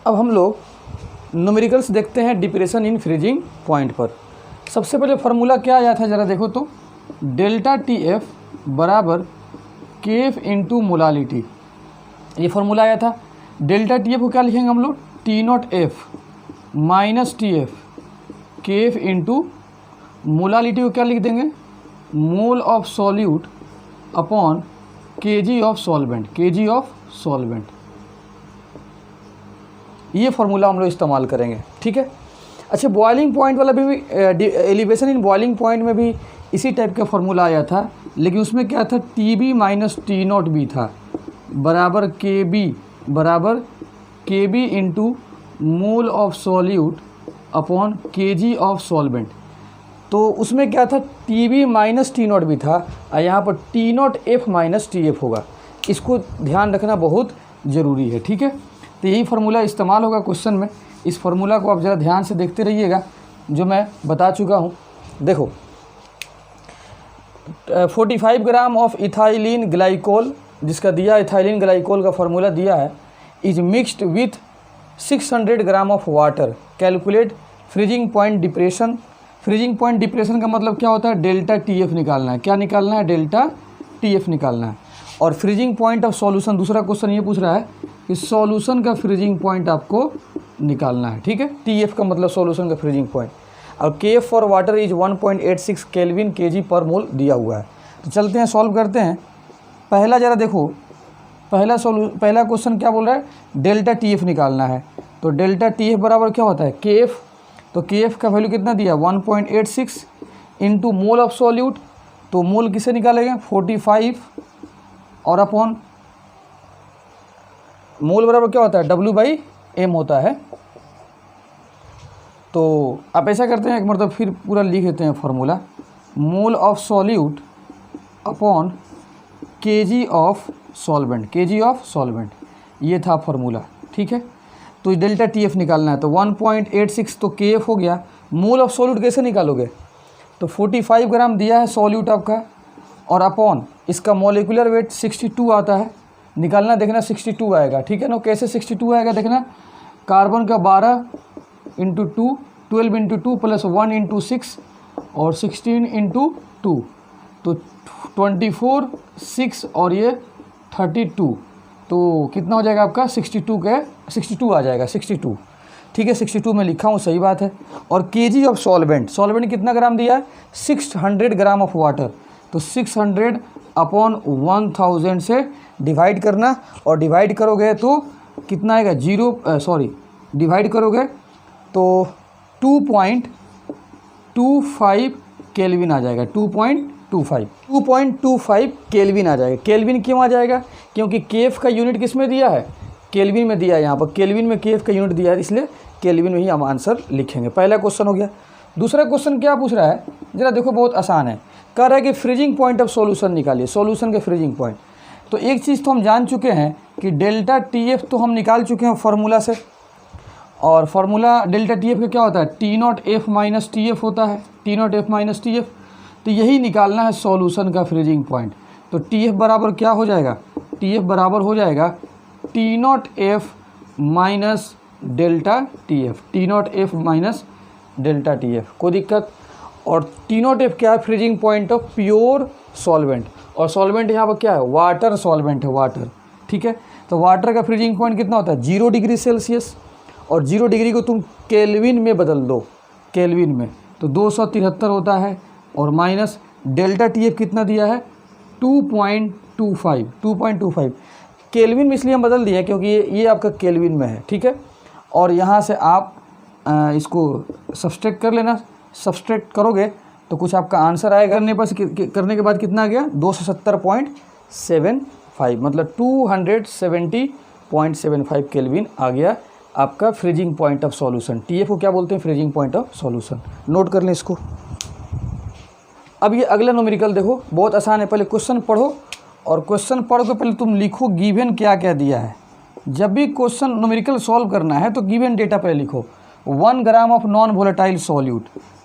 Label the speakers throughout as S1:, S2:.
S1: अब हम लोग न्यूमेरिकल्स देखते हैं डिप्रेशन इन फ्रीजिंग पॉइंट पर। सबसे पहले फार्मूला क्या आया था ज़रा देखो तो, डेल्टा टी एफ बराबर के एफ इंटू मोलालिटी, ये फार्मूला आया था। डेल्टा टी एफ को क्या लिखेंगे हम लोग, T naught F minus T F के एफ इंटू मोलालिटी को क्या लिख देंगे, मोल of solute upon KG of solvent, KG of solvent. ये फार्मूला हम लोग इस्तेमाल करेंगे, ठीक है। अच्छा, बॉइलिंग पॉइंट वाला भी एलिवेशन इन बॉइलिंग पॉइंट में भी इसी टाइप का फार्मूला आया था, लेकिन उसमें क्या था, T B minus T naught B था बराबर K B into mole of solute upon K G of solvent. तो उसमें क्या था, T B minus T naught भी था और यहाँ पर T naught F minus T F होगा। इसको ध्यान रखना बहुत ज़रूरी है, ठीक है। तो यही फार्मूला इस्तेमाल होगा क्वेश्चन में। इस फार्मूला को आप ज़रा ध्यान से देखते रहिएगा जो मैं बता चुका हूँ। देखो 45 ग्राम ऑफ इथाइलिन ग्लाइकोल, जिसका दिया इथाइलिन ग्लाइकोल का फार्मूला दिया है, is mixed with 600 gram of water, calculate freezing point depression. Freezing point depression का मतलब क्या होता है, डेल्टा टी एफ निकालना है। क्या निकालना है, डेल्टा टी एफ निकालना है। और फ्रीजिंग पॉइंट ऑफ सॉल्यूशन, दूसरा क्वेश्चन ये पूछ रहा है कि सॉल्यूशन का फ्रीजिंग पॉइंट आपको निकालना है, ठीक है। टी एफ का मतलब सॉल्यूशन का फ्रीजिंग पॉइंट। और के F for water is 1.86 kelvin के जी पर मोल दिया हुआ है। तो चलते हैं सॉल्व करते हैं। पहला ज़रा देखो, पहला क्वेश्चन क्या बोल रहा है, डेल्टा टी एफ निकालना है। तो डेल्टा टी एफ बराबर क्या होता है, के एफ। तो के एफ का वैल्यू कितना दिया, 1.86 इंटू मोल ऑफ सॉल्यूट। तो मोल किसे निकालेंगे, 45 और अपॉन मोल बराबर क्या होता है, W/M होता है। तो आप ऐसा करते हैं, एक मतलब फिर पूरा लिख देते हैं formula, mole of solute upon KG of solvent, KG of solvent, ये था फार्मूला, ठीक है। तो डेल्टा टी एफ निकालना है। तो 1.86 तो के एफ हो गया। मोल ऑफ सॉल्यूट कैसे निकालोगे, तो 45 ग्राम दिया है सॉल्यूट आपका, और अपॉन इसका मॉलिक्यूलर वेट 62 आता है, निकालना देखना 62 आएगा, ठीक है ना। कैसे 62 आएगा देखना, कार्बन का 12 इंटू 2, 12 इंटू 2 प्लस 1 इंटू 6 और 16 इंटू 2, तो 24, 6 और ये 32, तो कितना हो जाएगा आपका 62 आ जाएगा, 62, ठीक है। 62 में लिखा हूँ, सही बात है। और केजी ऑफ सॉल्वेंट, सॉल्वेंट कितना ग्राम दिया है, 600 ग्राम ऑफ वाटर। तो 600 अपॉन 1000 से डिवाइड करना, और डिवाइड करोगे तो कितना आएगा, डिवाइड करोगे तो 2.25 केल्विन आ जाएगा, 2.25 केल्विन आ जाएगा। केल्विन क्यों आ जाएगा, क्योंकि केएफ का यूनिट किस में दिया है, केल्विन में दिया है। यहाँ पर केल्विन में केएफ का यूनिट दिया है, इसलिए केल्विन में ही हम आंसर लिखेंगे। पहला क्वेश्चन हो गया। दूसरा क्वेश्चन क्या पूछ रहा है, जरा देखो, बहुत आसान है। कह रहा है कि फ्रीजिंग पॉइंट ऑफ सॉल्यूशन निकालिए, सॉल्यूशन के फ्रीजिंग पॉइंट। तो एक चीज़ तो हम जान चुके हैं कि डेल्टा टी एफ तो हम निकाल चुके हैं फार्मूला से, और फार्मूला डेल्टा टी एफ का क्या होता है, T naught F minus T F होता है, T naught F minus T F. तो यही निकालना है सॉल्यूशन का फ्रीजिंग पॉइंट। तो टी एफ बराबर क्या हो जाएगा, टी एफ बराबर हो जाएगा T naught F minus delta T F, T naught F minus delta T F, कोई दिक्कत। और टी नॉट एफ क्या है, freezing point of pure solvent, और सॉल्वेंट यहाँ पर क्या है, वाटर सॉल्वेंट है, वाटर, ठीक है। तो वाटर का फ्रीजिंग पॉइंट कितना होता है, 0 डिग्री सेल्सियस, और 0 डिग्री को तुम केल्विन में बदल दो, केल्विन में, तो 273 होता है। और माइनस डेल्टा टी एफ कितना दिया है, 2.25 केल्विन में, इसलिए हम बदल दिए क्योंकि ये आपका केल्विन में है, ठीक है। और यहाँ से आप इसको सब्सट्रैक्ट कर लेना, सब्सट्रैक्ट करोगे तो कुछ आपका आंसर आएगा। करने के बाद कितना आ गया, 270.75, मतलब 270.75 केल्विन आ गया आपका freezing point of solution. TF को क्या बोलते हैं, freezing point of solution. Note कर लें इसको। अब ये अगला न्यूमेरिकल देखो, बहुत आसान है। पहले क्वेश्चन पढ़ो, और क्वेश्चन पढ़ के पहले तुम लिखो गिवन क्या क्या दिया है। जब भी क्वेश्चन न्यूमेरिकल सॉल्व करना है तो गिवन डेटा पहले लिखो। 1 gram of non volatile solute,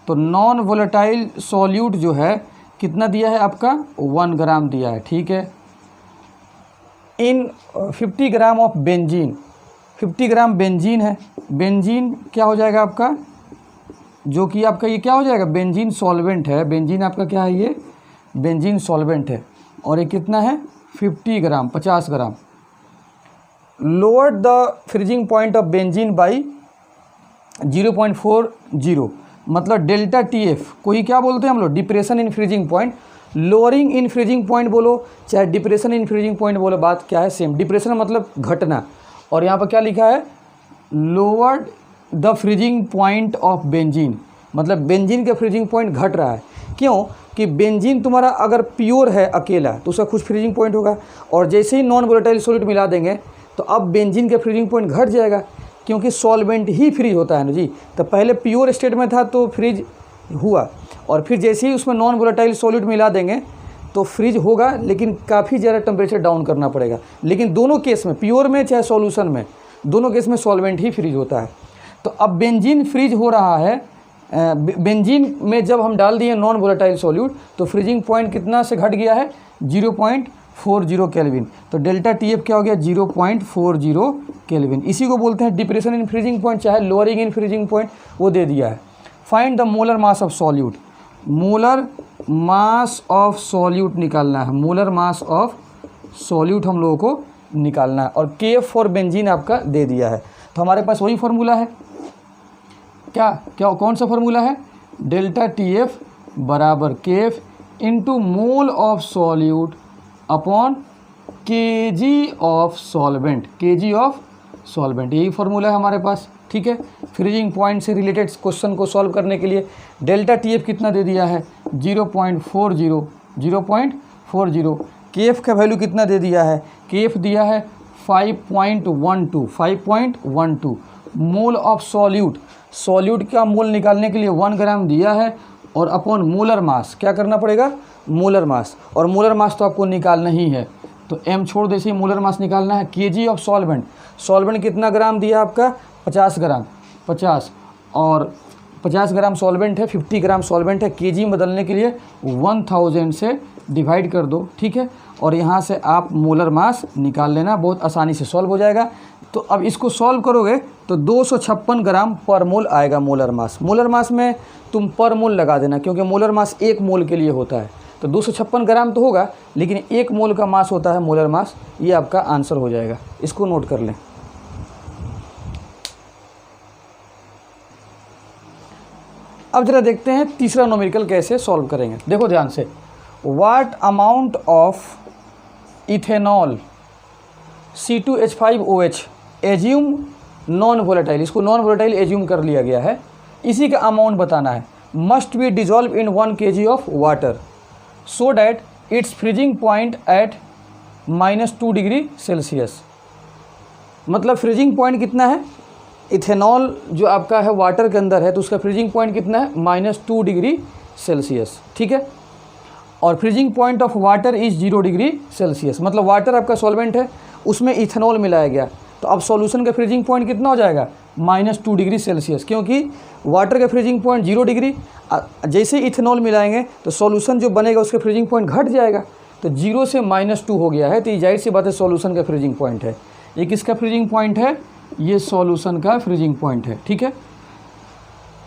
S1: तो नॉन वोलेटाइल सॉल्यूट जो है कितना दिया है आपका, 1 ग्राम दिया है, ठीक है। इन 50 gram of benzene, 50 gram benzene है। बेंजीन क्या हो जाएगा आपका, जो कि आपका ये क्या हो जाएगा, बेंजीन सॉल्वेंट है। बेंजीन आपका क्या है, ये बेंजीन सॉल्वेंट है। और ये कितना है, 50 gram, 50 gram. Lower the freezing point of benzene by 0.40, मतलब डेल्टा TF को ही क्या बोलते हैं हम लोग, depression in freezing point. Lowering in freezing point बोलो चाहे डिप्रेशन इन फ्रीजिंग पॉइंट बोलो, बात क्या है, सेम। डिप्रेशन मतलब घटना, और यहाँ पर क्या लिखा है, lowered the freezing point of benzene, मतलब बेंजीन का फ्रीजिंग पॉइंट घट रहा है। क्यों कि बेंजीन तुम्हारा अगर प्योर है अकेला तो उसका कुछ फ्रीजिंग पॉइंट होगा, और जैसे ही नॉन वोलेटाइल सॉल्यूट मिला देंगे तो अब बेंजीन का फ्रीजिंग पॉइंट घट जाएगा, क्योंकि सॉल्वेंट ही फ्रीज होता है ना जी। तो पहले प्योर स्टेट में था तो फ्रीज हुआ, और फिर जैसे ही उसमें नॉन वोलेटाइल सॉल्यूट मिला देंगे तो फ्रीज होगा, लेकिन काफ़ी ज़्यादा टेम्परेचर डाउन करना पड़ेगा। लेकिन दोनों केस में, प्योर में चाहे सॉल्यूशन में, दोनों केस में सॉल्वेंट ही फ्रीज होता है। तो अब बेंजीन फ्रीज हो रहा है, बेंजीन में जब हम डाल दिए नॉन वोलेटाइल सॉल्यूट तो फ्रीजिंग पॉइंट कितना से घट गया है, 0.40 केल्विन। तो डेल्टा TF क्या हो गया, 0.40 केल्विन। इसी को बोलते हैं डिप्रेशन इन फ्रीजिंग पॉइंट, चाहे लोअरिंग इन फ्रीजिंग पॉइंट, वो दे दिया है। Find the molar mass of solute, molar mass of solute निकालना है। मोलर मास ऑफ सॉल्यूट हम लोगों को निकालना है, और KF फॉर बेंजीन आपका दे दिया है। तो हमारे पास वही फार्मूला है, क्या कौन सा फार्मूला है, डेल्टा TF बराबर KF into mole of solute upon kg of solvent, kg of solvent, यही फार्मूला है हमारे पास। ठीक है, फ्रीजिंग पॉइंट से रिलेटेड क्वेश्चन को सॉल्व करने के लिए डेल्टा TF कितना दे दिया है, 0.40, KF का वैल्यू कितना दे दिया है, KF दिया है 5.12 मोल ऑफ सॉल्यूट, सॉल्यूट का मोल निकालने के लिए 1 ग्राम दिया है, और अपॉन मोलर मास क्या करना पड़ेगा, मोलर मास, और मोलर मास तो आपको निकालना ही है, तो m छोड़ दे, से मोलर मास निकालना है। kg ऑफ सॉल्वेंट, सॉल्वेंट कितना ग्राम दिया आपका, 50 ग्राम, 50, और 50 ग्राम सॉल्वेंट है, 50 ग्राम सॉल्वेंट है। kg बदलने के लिए 1000 से डिवाइड कर दो, ठीक है, और यहाँ से आप मोलर मास निकाल लेना, बहुत आसानी से सॉल्व हो जाएगा। तो अब इसको सॉल्व करोगे तो 256 ग्राम पर मोल आएगा मोलर मास। मोलर मास में तुम पर मोल लगा देना, क्योंकि मोलर मास 1 मोल के लिए होता है, तो 256 ग्राम तो होगा, लेकिन 1 मोल का मास होता है मोलर मास। ये आपका आंसर हो जाएगा, इसको नोट कर लें। अब जरा देखते हैं तीसरा न्यूमेरिकल कैसे सॉल्व करेंगे। देखो ध्यान से, what amount of ethanol C2H5OH assume non volatile, इसको नॉन वोलेटाइल एज्यूम कर लिया गया है, इसी का अमाउंट बताना है। Must be dissolve in 1 kg of water so that its freezing point at -2 degree Celsius. मतलब फ्रीजिंग पॉइंट कितना है, इथेनॉल जो आपका है वाटर के अंदर है तो उसका फ्रीजिंग पॉइंट कितना है, -2 डिग्री सेल्सियस। ठीक है, और freezing point of water is 0 degree Celsius. मतलब वाटर आपका सॉल्वेंट है, उसमें इथेनॉल मिलाया गया, तो अब सॉल्यूशन का फ्रीजिंग पॉइंट कितना हो जाएगा, -2 डिग्री सेल्सियस, क्योंकि वाटर का फ्रीजिंग पॉइंट 0 डिग्री, जैसे इथेनॉल मिलाएंगे तो सॉल्यूशन जो बनेगा उसका फ्रीजिंग पॉइंट घट जाएगा, तो 0 से -2 हो गया है, तो ये जाहिर सी बात है सॉल्यूशन का फ्रीजिंग पॉइंट है। ये किसका फ्रीजिंग पॉइंट है, ये सॉल्यूशन का फ्रीजिंग पॉइंट है। ठीक है,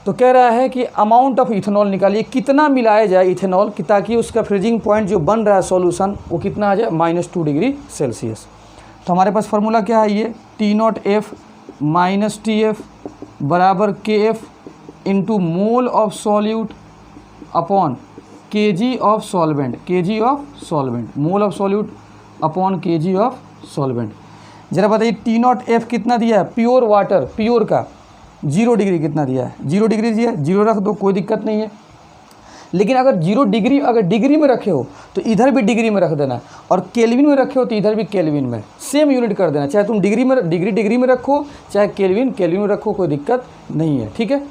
S1: तो कह रहा है कि अमाउंट ऑफ इथेनॉल निकालिए, कितना मिलाया जाए इथेनॉल कि ताकि उसका फ्रीजिंग पॉइंट जो बन रहा है सॉल्यूशन वो कितना आ जाए, -2 डिग्री सेल्सियस। तो हमारे पास फार्मूला क्या है, ये T0F - TF बराबर KF into mole of solute upon kg of solvent, kg of solvent, mole of solute upon kg of solvent. जरा बताइए T0F कितना दिया है, प्योर वाटर, प्योर का 0 डिग्री कितना दिया है, 0 डिग्री दिया है, 0 रख दो, कोई दिक्कत नहीं है। लेकिन अगर 0 डिग्री अगर डिग्री में रखे हो तो इधर भी डिग्री में रख देना, और केल्विन में रखे हो तो इधर भी केल्विन में, सेम यूनिट कर देना, चाहे तुम डिग्री में डिग्री में रखो, चाहे केल्विन में रखो, कोई दिक्कत नहीं है। ठीक है,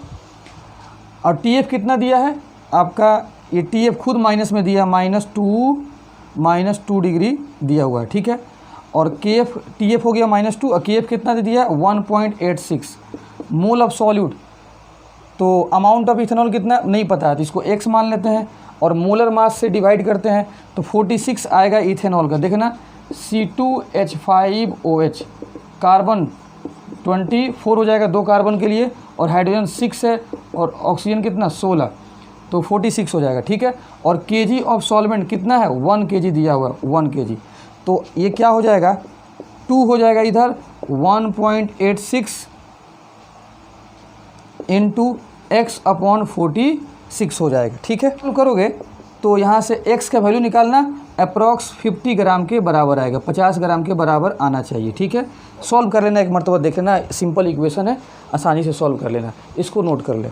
S1: और TF कितना दिया है आपका, ये TF खुद माइनस में दिया, -2 डिग्री दिया हुआ है। ठीक है, और TF हो गया -2, और KF कितना दे दिया, 1.86 मोल ऑफ सॉल्यूट। तो अमाउंट ऑफ इथेनॉल कितना नहीं पता है, तो इसको x मान लेते हैं, और मोलर मास से डिवाइड करते हैं तो 46 आएगा इथेनॉल का। देखना C2H5OH कार्बन 24 हो जाएगा 2 कार्बन के लिए, और हाइड्रोजन 6 है, और ऑक्सीजन कितना 16, तो 46 हो जाएगा। ठीक है, और केजी ऑफ सॉल्वेंट कितना है 1 kg दिया हुआ है 1 kg, तो ये क्या हो जाएगा 2 हो जाएगा इधर 1.86 इंटू एक्स अपॉन 46 हो जाएगा। ठीक है, तो करोगे तो यहाँ से x का वैल्यू निकालना अप्रॉक्स 50 ग्राम के बराबर आएगा, 50 ग्राम के बराबर आना चाहिए। ठीक है, सॉल्व कर लेना, एक मरतबा देख लेना, सिंपल इक्वेशन है, आसानी से सॉल्व कर लेना, इसको नोट कर ले।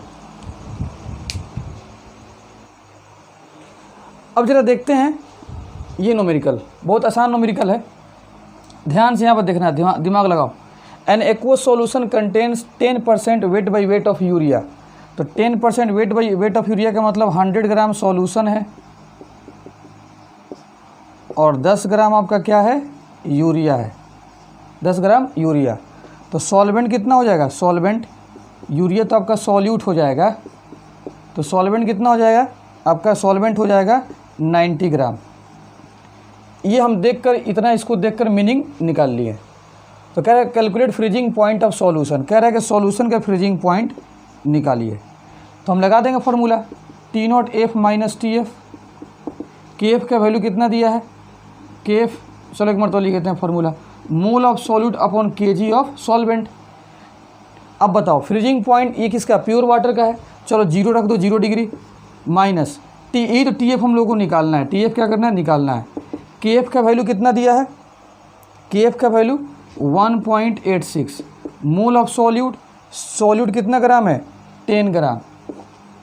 S1: अब जरा देखते हैं ये न्यूमेरिकल, बहुत आसान न्यूमेरिकल है, ध्यान से यहाँ पर देखना है, दिमाग लगाओ। An aqueous solution contains 10% wait by weight of urea, तो 10% wait by weight of urea का मतलब 100 ग्राम सॉल्यूशन है और 10 ग्राम आपका क्या है यूरिया है, 10 ग्राम यूरिया। तो सॉल्वेंट कितना हो जाएगा, सॉल्वेंट यूरिया तो आपका सॉल्यूट हो जाएगा, तो सॉल्वेंट कितना हो जाएगा आपका, सॉल्वेंट हो जाएगा 90 ग्राम। ये हम देखकर इतना, इसको देखकर मीनिंग निकाल लिए। तो कह रहा है calculate freezing point of solution, कह रहा है कि सॉल्यूशन का फ्रीजिंग पॉइंट निकालिए। तो हम लगा देंगे formula T0F minus TF, KF का वैल्यू कितना दिया है, KF चलो एक मरतबा लिख देते हैं formula, mole of solute upon kg of solvent. अब बताओ फ्रीजिंग पॉइंट ये किसका, प्योर वाटर का है, चलो 0 रख दो 0 डिग्री, माइनस तो TF हम लोगों को निकालना है, TF क्या करना है निकालना है। KF का वैल्यू कितना दिया है, KF का value 1.86, mole of solute, solute कितना ग्राम है 10 ग्राम,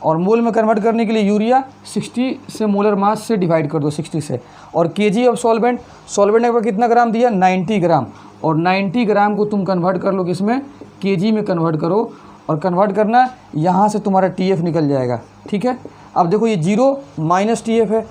S1: और मोल में कन्वर्ट करने के लिए यूरिया 60 से मोलर मास से डिवाइड कर दो 60 से, और केजी ऑफ सॉल्वेंट, सॉल्वेंट ने कितना ग्राम दिया 90 ग्राम, और 90 ग्राम को तुम कन्वर्ट कर लो किसमें, केजी में कन्वर्ट करो, और कन्वर्ट करना यहाँ से तुम्हारा TF निकल जाएगा। ठीक है, अब देखो ये 0 माइनस TF है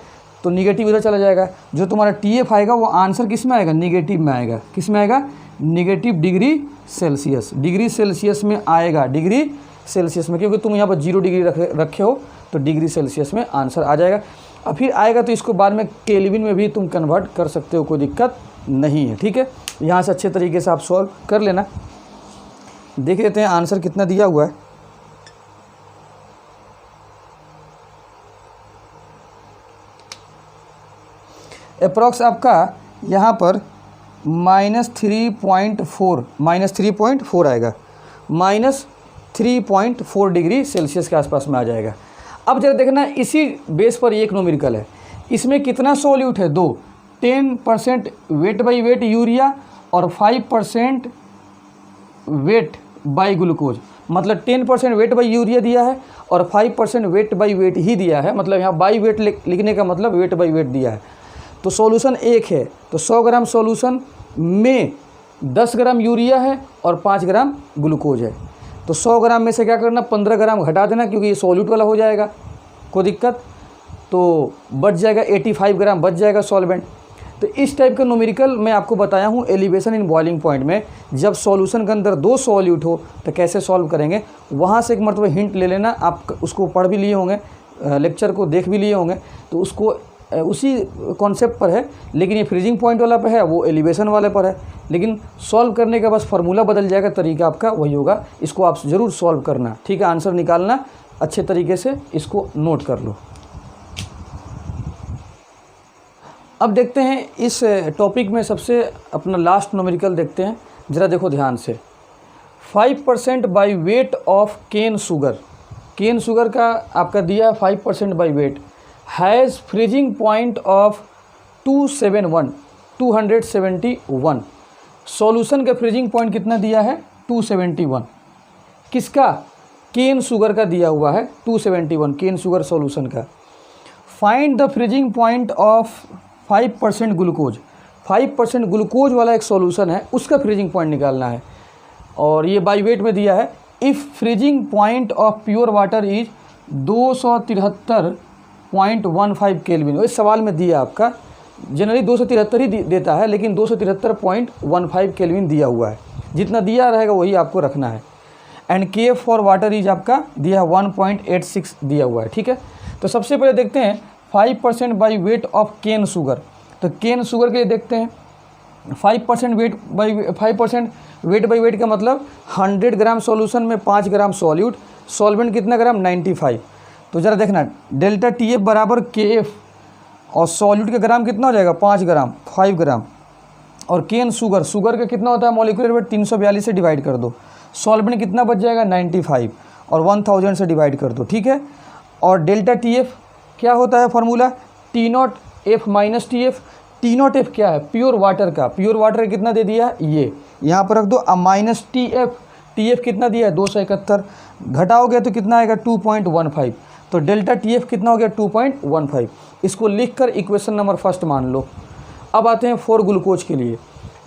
S1: तो निगेटिव इधर चला जाएगा, जो तुम्हारा TF आएगा वो आंसर किस में आएगा, निगेटिव में आएगा, किस में आएगा, negative degree Celsius, degree Celsius में आएगा, डिग्री सेल्सियस में, क्योंकि तुम यहाँ पर 0 डिग्री रखे हो तो डिग्री सेल्सियस में आंसर आ जाएगा। अब फिर आएगा तो इसको बाद में केल्विन में भी तुम कन्वर्ट कर सकते हो, कोई दिक्कत नहीं है। ठीक है, यहाँ से अच्छे तरीके से आप सॉल्व कर लेना। देख लेते हैं आंसर कितना दिया हुआ है। अप्रॉक्स आपका यहाँ पर -3.4 आएगा, -3.4 डिग्री सेल्सियस के आसपास में आ जाएगा। अब जरा देखना इसी बेस पर एक न्यूमेरिकल है, इसमें कितना सॉल्यूट है, 2, 10% वेट बाई वेट यूरिया और 5% वेट बाई ग्लूकोज, मतलब 10% वेट बाई यूरिया दिया है और 5% वेट बाई वेट ही दिया है, मतलब यहाँ बाई वेट लिखने का मतलब वेट बाई वेट दिया है। तो सॉल्यूशन 1 है, तो 100 ग्राम सॉल्यूशन में 10 ग्राम यूरिया है और 5 ग्राम ग्लूकोज है। तो 100 ग्राम में से क्या करना, 15 ग्राम घटा देना, क्योंकि ये सॉल्यूट वाला हो जाएगा, कोई दिक्कत, तो बच जाएगा 85 ग्राम बच जाएगा सॉल्वेंट। तो इस टाइप का न्यूमेरिकल मैं आपको बताया हूँ एलिवेशन इन बॉइलिंग पॉइंट में, जब सॉल्यूशन के अंदर 2 सॉल्यूट हो तो कैसे सॉल्व करेंगे, वहाँ से एक मरतबा हिंट ले लेना। आप उसको पढ़ भी लिए होंगे, लेक्चर को देख भी लिए होंगे, तो उसको उसी कॉन्सेप्ट पर है, लेकिन ये फ्रीजिंग पॉइंट वाला पे है, वो एलिवेशन वाले पर है, लेकिन सॉल्व करने का बस फार्मूला बदल जाएगा, तरीका आपका वही होगा। इसको आप ज़रूर सॉल्व करना, ठीक है, आंसर निकालना अच्छे तरीके से, इसको नोट कर लो। अब देखते हैं इस टॉपिक में सबसे अपना लास्ट न्यूमेरिकल देखते हैं, ज़रा देखो ध्यान से। 5% by weight of cane sugar, cane sugar का आपका दिया है 5% by weight, has freezing point of 271, solution का फ्रीजिंग पॉइंट कितना दिया है 271, किसका, केन शुगर का दिया हुआ है 271, केन शुगर सॉल्यूशन का। Find the freezing point of 5% glucose, 5% glucose वाला एक सॉल्यूशन है, उसका फ्रीजिंग पॉइंट निकालना है, और ये बाई वेट में दिया है। If freezing point of pure water is 273.15 kelvin, इस सवाल में दिया आपका, जनरली 273 ही देता है, लेकिन 273.15 केल्विन दिया हुआ है, जितना दिया रहेगा वही आपको रखना है। एंड के फॉर वाटर इज आपका दिया 1.86 दिया हुआ है, ठीक है। तो सबसे पहले देखते हैं 5% by weight of cane sugar, तो केन शुगर के लिए देखते हैं 5% weight by 5% weight by weight का मतलब 100 ग्राम सॉल्यूशन में 5 ग्राम सॉल्यूट, सॉल्वेंट कितना ग्राम 95। तो ज़रा देखना डेल्टा टी एफ बराबर के एफ, और सॉल्यूट का ग्राम कितना हो जाएगा 5 ग्राम 5 ग्राम, और केन शुगर, शुगर का कितना होता है मॉलिक्यूलर वेट 342 से डिवाइड कर दो, सॉल्वेंट कितना बच जाएगा 95 और 1000 से डिवाइड कर दो, ठीक है। और डेल्टा टी एफ क्या होता है formula, T naught F minus T F. T naught F क्या है, प्योर वाटर का, प्योर वाटर कितना दे दिया है ये यहाँ पर रख दो, अब माइनस टी एफ कितना दिया है 271, घटाओगे तो कितना आएगा 2.15। तो डेल्टा टी एफ कितना हो गया 2.15। इसको लिखकर इक्वेशन नंबर फर्स्ट मान लो। अब आते हैं फॉर ग्लूकोज के लिए,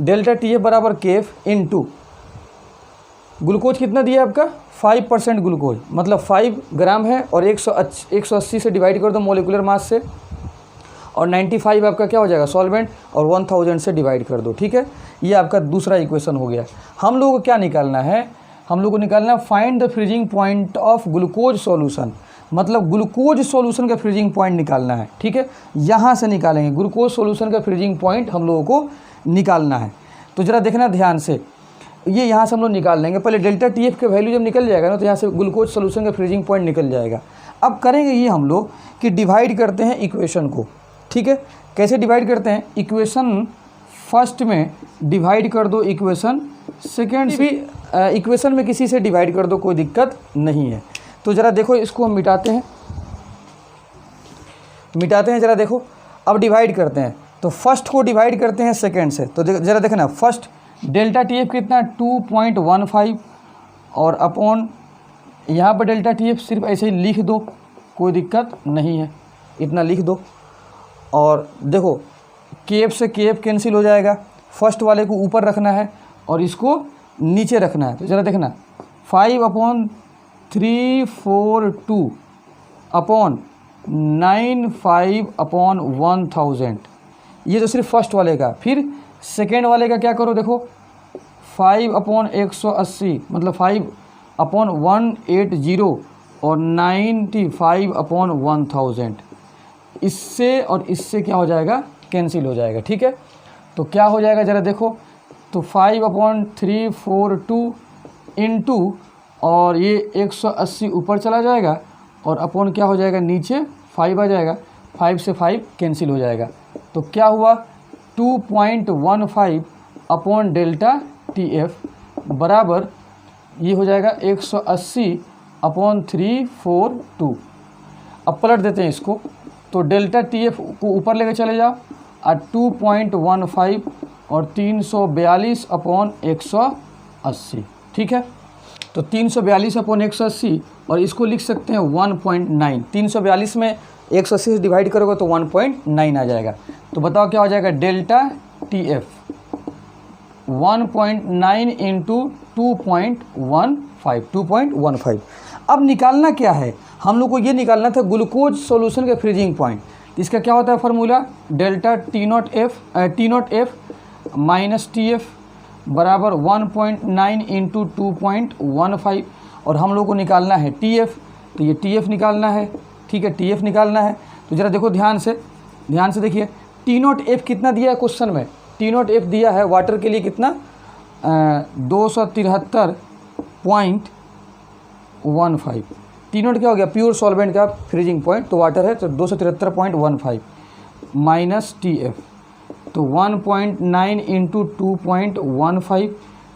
S1: डेल्टा टी एफ बराबर के एफ इंटू ग्लूकोज कितना दिया है आपका 5% ग्लूकोज, मतलब 5 ग्राम है और 180 से डिवाइड कर दो मोलिकुलर मास से, और 95 आपका क्या हो जाएगा सॉल्वेंट, और 1000 से डिवाइड कर दो, ठीक है। ये आपका दूसरा इक्वेशन हो गया। हम लोगों को क्या निकालना है, हम लोग को निकालना है find the freezing point of glucose solution, मतलब ग्लूकोज सॉल्यूशन का फ्रीजिंग पॉइंट निकालना है, ठीक है। यहाँ से निकालेंगे ग्लूकोज सॉल्यूशन का फ्रीजिंग पॉइंट हम लोगों को निकालना है। तो ज़रा देखना ध्यान से, ये यहाँ से हम लोग निकाल लेंगे। पहले डेल्टा टी एफ का वैल्यू जब निकल जाएगा ना, तो यहाँ से ग्लूकोज सॉल्यूशन का फ्रीजिंग पॉइंट निकल जाएगा। अब करेंगे ये हम लोग कि डिवाइड करते हैं इक्वेशन को, ठीक है। कैसे डिवाइड करते हैं, इक्वेशन फर्स्ट में डिवाइड कर दो, इक्वेशन सेकेंड भी इक्वेशन में किसी से डिवाइड कर दो, कोई दिक्कत नहीं है। तो ज़रा देखो इसको हम मिटाते हैं ज़रा देखो। अब डिवाइड करते हैं, तो फर्स्ट को डिवाइड करते हैं सेकेंड से। तो ज़रा देखना फर्स्ट डेल्टा टी एफ कितना 2.15, और अपॉन यहाँ पर डेल्टा टी एफ सिर्फ ऐसे ही लिख दो, कोई दिक्कत नहीं है, इतना लिख दो। और देखो के एफ से के एफ कैंसिल हो जाएगा, फर्स्ट वाले को ऊपर रखना है और इसको नीचे रखना है। तो ज़रा देखना 5/342 अपॉन 95/1000, ये तो सिर्फ फर्स्ट वाले का। फिर सेकेंड वाले का क्या करो, देखो 5/180 मतलब 5/180 और 95/1000, इससे और इससे क्या हो जाएगा कैंसिल हो जाएगा, ठीक है। तो क्या हो जाएगा ज़रा देखो, तो 5/342 इंटू, और ये 180 ऊपर चला जाएगा और अपॉन क्या हो जाएगा नीचे 5 आ जाएगा, 5 से 5 कैंसिल हो जाएगा। तो क्या हुआ 2.15 अपॉन डेल्टा टी एफ बराबर ये हो जाएगा 180/342। अब पलट देते हैं इसको, तो डेल्टा टी एफ को ऊपर लेके चले जाओ, और 2.15 और 342/180, ठीक है। तो 342/180 और इसको लिख सकते हैं 1.9। 342 में 180 से डिवाइड करोगे तो 1.9 आ जाएगा। तो बताओ क्या हो जाएगा, डेल्टा टी एफ 1.9 इंटू 2.15। अब निकालना क्या है, हम लोग को ये निकालना था ग्लूकोज सॉल्यूशन का फ्रीजिंग पॉइंट। इसका क्या होता है formula, delta T naught F minus T F बराबर 1.9 इंटू 2.15, और हम लोग को निकालना है टी एफ। तो ये टी एफ निकालना है, ठीक है, टी एफ निकालना है। तो ज़रा देखो ध्यान से देखिए, टी नॉट एफ कितना दिया है क्वेश्चन में, टी नॉट एफ दिया है वाटर के लिए कितना 273.15। टी नॉट क्या हो गया, प्योर सॉल्वेंट का फ्रीजिंग पॉइंट, तो वाटर है तो 273.15 माइनस टी एफ, तो 1.9 इंटू 2.15।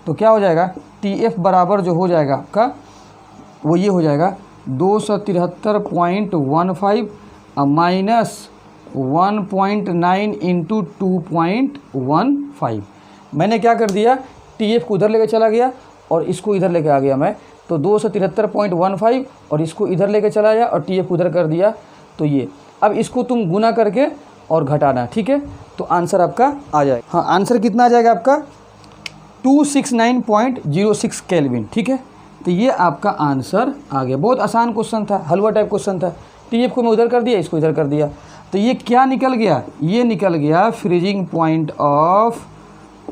S1: तो क्या हो जाएगा, टी एफ बराबर जो हो जाएगा आपका वो ये हो जाएगा 273.15 माइनस 1.9 इंटू 2.15। मैंने क्या कर दिया, टी एफ को उधर लेके चला गया और इसको इधर लेके आ गया मैं, तो 273.15 और इसको इधर लेके चला गया और टी एफ उधर कर दिया। तो ये अब इसको तुम गुना करके और घटाना, ठीक है। तो आंसर आपका आ जाएगा, हाँ आंसर कितना आ जाएगा आपका 269.06 केल्विन, ठीक है। तो ये आपका आंसर आ गया। बहुत आसान क्वेश्चन था, हलवा टाइप क्वेश्चन था। टी एफ को मैं उधर कर दिया, इसको इधर कर दिया, तो ये क्या निकल गया, ये निकल गया freezing point of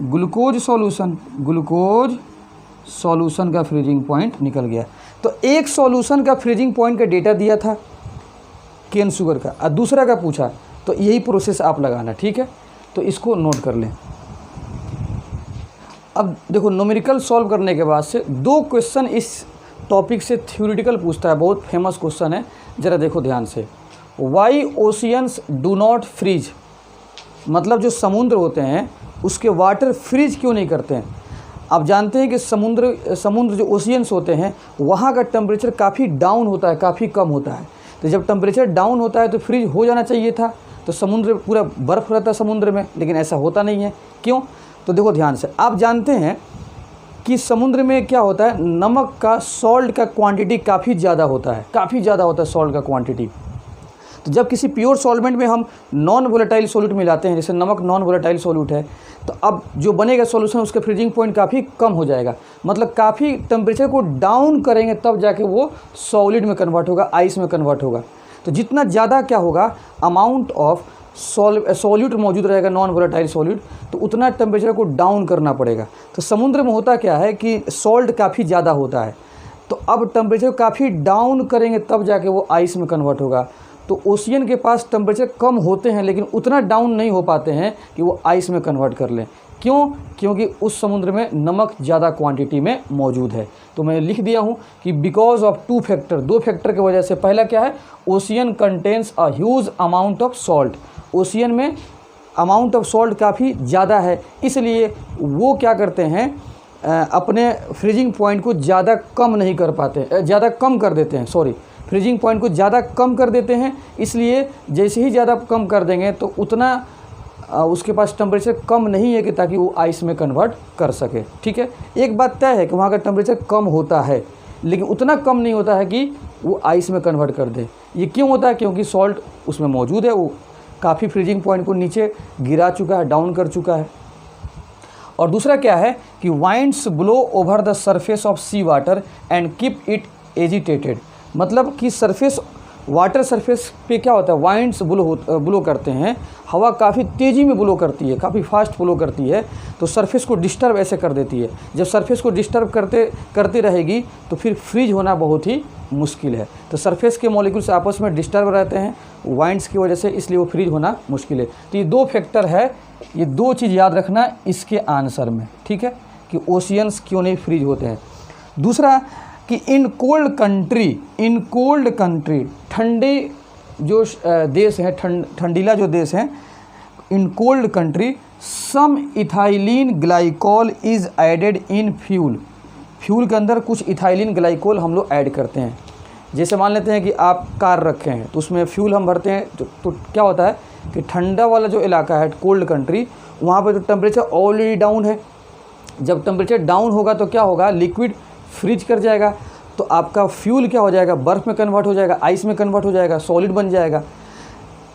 S1: glucose solution. Glucose solution का फ्रीजिंग पॉइंट निकल गया। तो एक सॉल्यूशन का फ्रीजिंग पॉइंट का डेटा दिया था केन शुगर का, और दूसरा का पूछा, तो यही प्रोसेस आप लगाना, ठीक है। तो इसको नोट कर लें। अब देखो न्यूमेरिकल सॉल्व करने के बाद से 2 क्वेश्चन इस टॉपिक से थ्योरेटिकल पूछता है, बहुत फेमस क्वेश्चन है, ज़रा देखो ध्यान से। Why oceans do not freeze, मतलब जो समुद्र होते हैं उसके वाटर फ्रीज क्यों नहीं करते हैं। आप जानते हैं कि समुद्र जो ओशियंस होते हैं वहाँ का टेम्परेचर काफ़ी डाउन होता है, काफ़ी कम होता है। तो जब टेम्परेचर डाउन होता है तो फ्रीज हो जाना चाहिए था, तो समुद्र पूरा बर्फ़ रहता है समुद्र में, लेकिन ऐसा होता नहीं है। क्यों? तो देखो ध्यान से, आप जानते हैं कि समुद्र में क्या होता है, नमक का, सॉल्ट का क्वांटिटी काफ़ी ज़्यादा होता है, काफ़ी ज़्यादा होता है सॉल्ट का क्वांटिटी। तो जब किसी प्योर सॉल्वेंट में हम नॉन वोलेटाइल सॉल्यूट मिलाते हैं, जैसे नमक नॉन वोलेटाइल सॉल्यूट है, तो अब जो बनेगा सॉल्यूशन उसका फ्रीजिंग पॉइंट काफ़ी कम हो जाएगा, मतलब काफ़ी टेम्परेचर को डाउन करेंगे तब जाके वो सॉलिड में कन्वर्ट होगा, आइस में कन्वर्ट होगा। तो जितना ज़्यादा क्या होगा, अमाउंट ऑफ सॉल्यूट मौजूद रहेगा, नॉन वोलेटाइल सॉल्यूट, तो उतना टेम्परेचर को डाउन करना पड़ेगा। तो समुद्र में होता क्या है कि सॉल्ट काफ़ी ज़्यादा होता है, तो अब टेम्परेचर काफ़ी डाउन करेंगे तब जाके वो आइस में कन्वर्ट होगा। तो ओशियन के पास टेम्परेचर कम होते हैं लेकिन उतना डाउन नहीं हो पाते हैं कि वो आइस में कन्वर्ट कर लें। क्यों? क्योंकि उस समुद्र में नमक ज़्यादा क्वांटिटी में मौजूद है। तो मैं लिख दिया हूँ कि बिकॉज ऑफ 2 फैक्टर, 2 फैक्टर की वजह से। पहला क्या है, ocean contains a huge amount of salt, ocean में अमाउंट ऑफ सॉल्ट काफ़ी ज़्यादा है, इसलिए वो क्या करते हैं, अपने फ्रीजिंग पॉइंट को ज़्यादा कम नहीं कर पाते, ज़्यादा कम कर देते हैं, सॉरी, फ्रीजिंग पॉइंट को ज़्यादा कम कर देते हैं। इसलिए जैसे ही ज़्यादा कम कर देंगे तो उतना उसके पास टेम्परेचर कम नहीं है कि ताकि वो आइस में कन्वर्ट कर सके। ठीक है, एक बात तय है कि वहाँ का टेम्परेचर कम होता है लेकिन उतना कम नहीं होता है कि वो आइस में कन्वर्ट कर दे। ये क्यों होता है? क्योंकि सॉल्ट उसमें मौजूद है, वो काफ़ी फ्रीजिंग पॉइंट को नीचे गिरा चुका है, डाउन कर चुका है। और दूसरा क्या है कि winds blow over the surface of sea water and keep it agitated, मतलब कि सरफेस, वाटर सरफेस पे क्या होता है, वाइंड्स ब्लो करते हैं, हवा काफ़ी तेज़ी में ब्लो करती है, काफ़ी फास्ट ब्लो करती है, तो सरफेस को डिस्टर्ब ऐसे कर देती है। जब सरफेस को डिस्टर्ब करती रहेगी तो फिर फ्रीज होना बहुत ही मुश्किल है। तो सरफेस के मॉलिक्यूल्स आपस में डिस्टर्ब रहते हैं वाइंड्स की वजह से, इसलिए वो फ्रीज होना मुश्किल है। तो ये 2 फैक्टर है, ये 2 चीज़ याद रखना इसके आंसर में, ठीक है, कि ओशियंस क्यों नहीं फ्रीज होते हैं। दूसरा कि इन कोल्ड कंट्री, ठंडे जो देश हैं, ठंडीला जो देश हैं, in cold country some ethylene glycol is added in fuel के अंदर कुछ इथाइलिन ग्लाइकोल हम लोग ऐड करते हैं। जैसे मान लेते हैं कि आप कार रखे हैं तो उसमें फ्यूल हम भरते हैं, तो क्या होता है कि ठंडा वाला जो इलाका है, कोल्ड कंट्री, वहाँ पर तो टेम्परेचर ऑलरेडी डाउन है। जब टेम्परेचर डाउन होगा तो क्या होगा, लिक्विड फ्रीज कर जाएगा, तो आपका फ्यूल क्या हो जाएगा, बर्फ़ में कन्वर्ट हो जाएगा, आइस में कन्वर्ट हो जाएगा, सॉलिड बन जाएगा।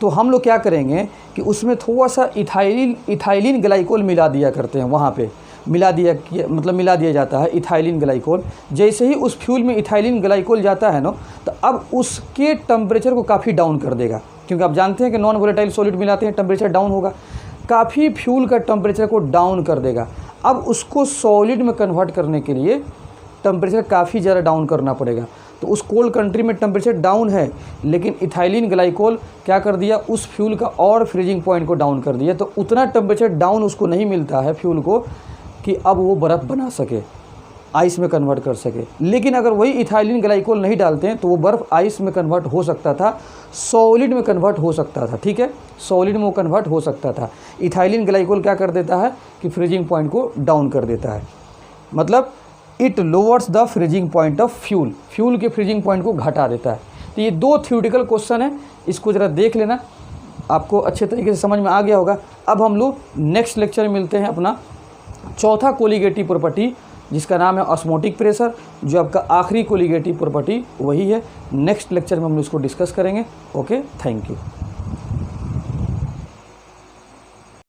S1: तो हम लोग क्या करेंगे कि उसमें थोड़ा सा इथाइलिन ग्लाइकोल मिला दिया करते हैं, वहाँ पे मिला दिया जाता है इथाइलिन ग्लाइकोल। जैसे ही उस फ्यूल में इथाइलिन ग्लाइकोल जाता है ना, तो अब उसके टेम्परेचर को काफ़ी डाउन कर देगा, क्योंकि आप जानते हैं कि नॉन वोलेटाइल सॉलिड मिलाते हैं, टेम्परेचर डाउन होगा, काफ़ी फ्यूल का टेम्परेचर को डाउन कर देगा। अब उसको सॉलिड में कन्वर्ट करने के लिए टेम्परेचर काफ़ी ज़्यादा डाउन करना पड़ेगा। तो उस कोल्ड कंट्री में टेम्परेचर डाउन है, लेकिन इथाइलिन ग्लाइकोल क्या कर दिया, उस फ्यूल का और फ्रीजिंग पॉइंट को डाउन कर दिया। तो उतना टेम्परेचर डाउन उसको नहीं मिलता है फ्यूल को कि अब वो बर्फ़ बना सके, आइस में कन्वर्ट कर सके। लेकिन अगर वही इथाइलिन ग्लाइकोल नहीं डालते हैं तो वो बर्फ़ आइस में कन्वर्ट हो सकता था, सॉलिड में कन्वर्ट हो सकता था। ठीक है, सॉलिड में वो कन्वर्ट हो सकता था। इथाइलिन ग्लाइकोल क्या कर देता है कि फ्रीजिंग पॉइंट को डाउन कर देता है, मतलब it lowers the freezing point of fuel के फ्रीजिंग पॉइंट को घटा देता है। तो ये 2 थ्योरेटिकल क्वेश्चन है, इसको ज़रा देख लेना, आपको अच्छे तरीके से समझ में आ गया होगा। अब हम लोग नेक्स्ट लेक्चर में मिलते हैं अपना चौथा कोलिगेटिव प्रॉपर्टी, जिसका नाम है ऑस्मोटिक प्रेशर, जो आपका आखिरी कोलिगेटिव प्रॉपर्टी वही है। नेक्स्ट लेक्चर में हम इसको डिस्कस करेंगे। Okay, thank you.